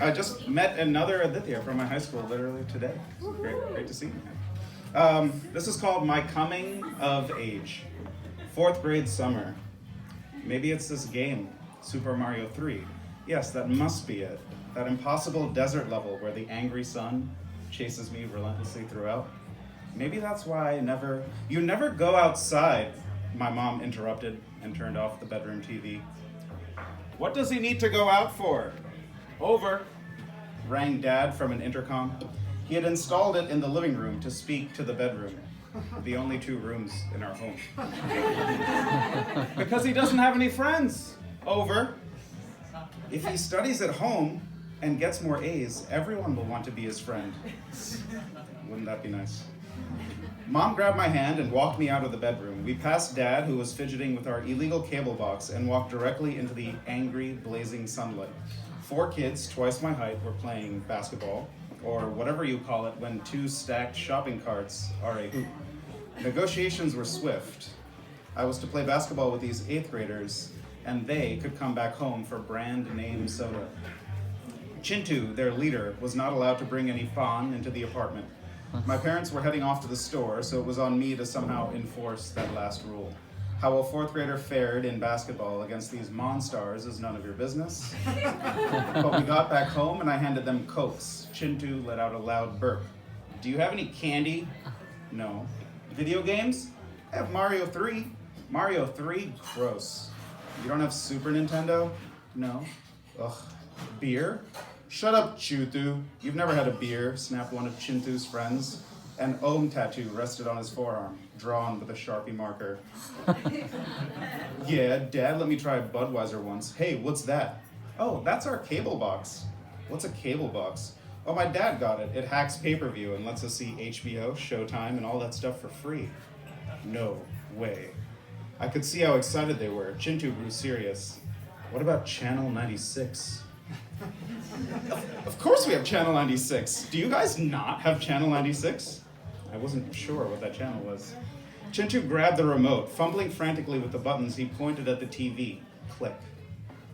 I just met another Aditya from my high school literally today. Great to see you. This is called My Coming of Age. Fourth grade summer. Maybe it's this game, Super Mario 3. Yes, that must be it. That impossible desert level where the angry sun chases me relentlessly throughout. Maybe that's why you never go outside, my mom interrupted and turned off the bedroom TV. What does he need to go out for? Over, rang Dad from an intercom. He had installed it in the living room to speak to the bedroom, the only two rooms in our home. Because he doesn't have any friends. Over. If he studies at home and gets more A's, everyone will want to be his friend. Wouldn't that be nice? Mom grabbed my hand and walked me out of the bedroom. We passed Dad, who was fidgeting with our illegal cable box, and walked directly into the angry, blazing sunlight. 4 kids, twice my height, were playing basketball, or whatever you call it when 2 stacked shopping carts are a hoop. Negotiations were swift. I was to play basketball with these 8th graders, and they could come back home for brand name soda. Chintu, their leader, was not allowed to bring any fawn into the apartment. My parents were heading off to the store, so it was on me to somehow enforce that last rule. How a 4th grader fared in basketball against these monstars is none of your business. But we got back home and I handed them Cokes. Chintu let out a loud burp. Do you have any candy? No. Video games? I have Mario 3. Mario 3? Gross. You don't have Super Nintendo? No. Ugh. Beer? Shut up, Chintu. You've never had a beer, snapped one of Chintu's friends. An Om tattoo rested on his forearm, drawn with a Sharpie marker. Yeah, Dad let me try Budweiser once. Hey, what's that? Oh, that's our cable box. What's a cable box? Oh, my dad got it. It hacks pay-per-view and lets us see HBO, Showtime, and all that stuff for free. No way. I could see how excited they were. Chintu grew serious. What about Channel 96? Of course we have Channel 96. Do you guys not have Channel 96? I wasn't sure what that channel was. Chintu grabbed the remote. Fumbling frantically with the buttons, he pointed at the TV. Click.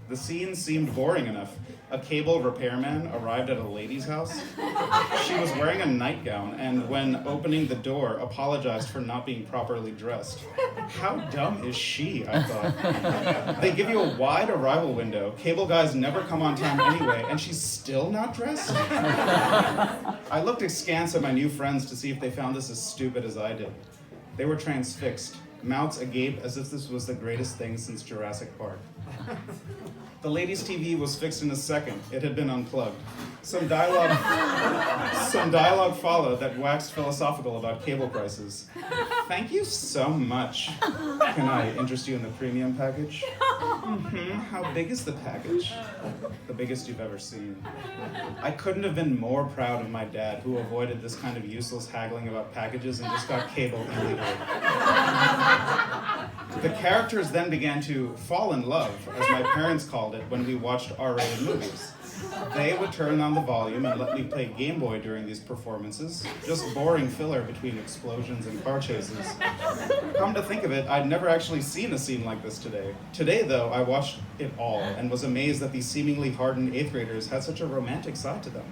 The scene seemed boring enough. A cable repairman arrived at a lady's house. She was wearing a nightgown and, when opening the door, apologized for not being properly dressed. How dumb is she, I thought. They give you a wide arrival window. Cable guys never come on time anyway, and she's still not dressed? I looked askance at my new friends to see if they found this as stupid as I did. They were transfixed, mouths agape as if this was the greatest thing since Jurassic Park. The lady's TV was fixed in a second. It had been unplugged. Some dialogue followed that waxed philosophical about cable prices. Thank you so much. Can I interest you in the premium package? How big is the package? The biggest you've ever seen. I couldn't have been more proud of my dad, who avoided this kind of useless haggling about packages and just got cable illegally. The characters then began to fall in love, as my parents called it when we watched R-rated movies. They would turn on the volume and let me play Game Boy during these performances, just boring filler between explosions and car chases. Come to think of it, I'd never actually seen a scene like this today. Today, though, I watched it all and was amazed that these seemingly hardened 8th graders had such a romantic side to them.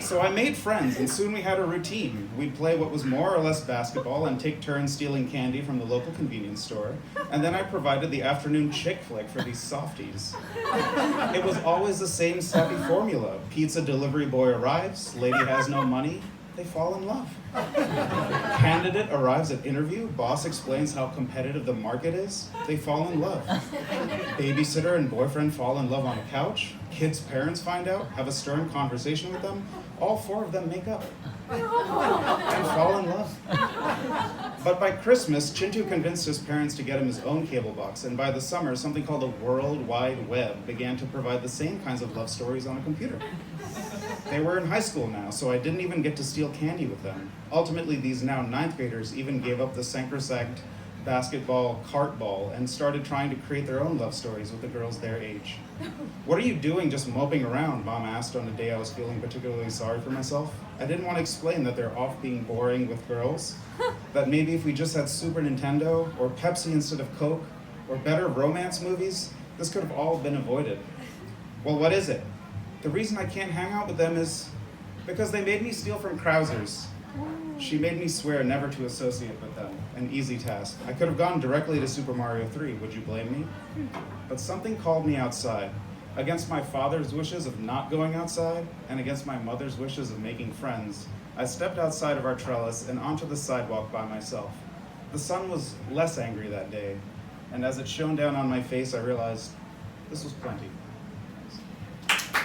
So I made friends, and soon we had a routine. We'd play what was more or less basketball and take turns stealing candy from the local convenience store, and then I provided the afternoon chick flick for these softies. It was always the same sappy formula. Pizza delivery boy arrives, lady has no money, they fall in love. Candidate arrives at interview, boss explains how competitive the market is, they fall in love. Babysitter and boyfriend fall in love on a couch, kids' parents find out, have a stern conversation with them, all 4 of them make up and fall in love. But by Christmas, Chintu convinced his parents to get him his own cable box, and by the summer, something called the World Wide Web began to provide the same kinds of love stories on a computer. They were in high school now, so I didn't even get to steal candy with them. Ultimately, these now 9th graders even gave up the sacrosanct basketball cart ball and started trying to create their own love stories with the girls their age. What are you doing just moping around? Mom asked on a day I was feeling particularly sorry for myself. I didn't want to explain that they're off being boring with girls, that maybe if we just had Super Nintendo or Pepsi instead of Coke or better romance movies, this could have all been avoided. Well, what is it? The reason I can't hang out with them is because they made me steal from Krauser's. She made me swear never to associate with them. An easy task. I could have gone directly to Super Mario 3, would you blame me? But something called me outside. Against my father's wishes of not going outside, and against my mother's wishes of making friends, I stepped outside of our trellis and onto the sidewalk by myself. The sun was less angry that day, and as it shone down on my face, I realized this was plenty.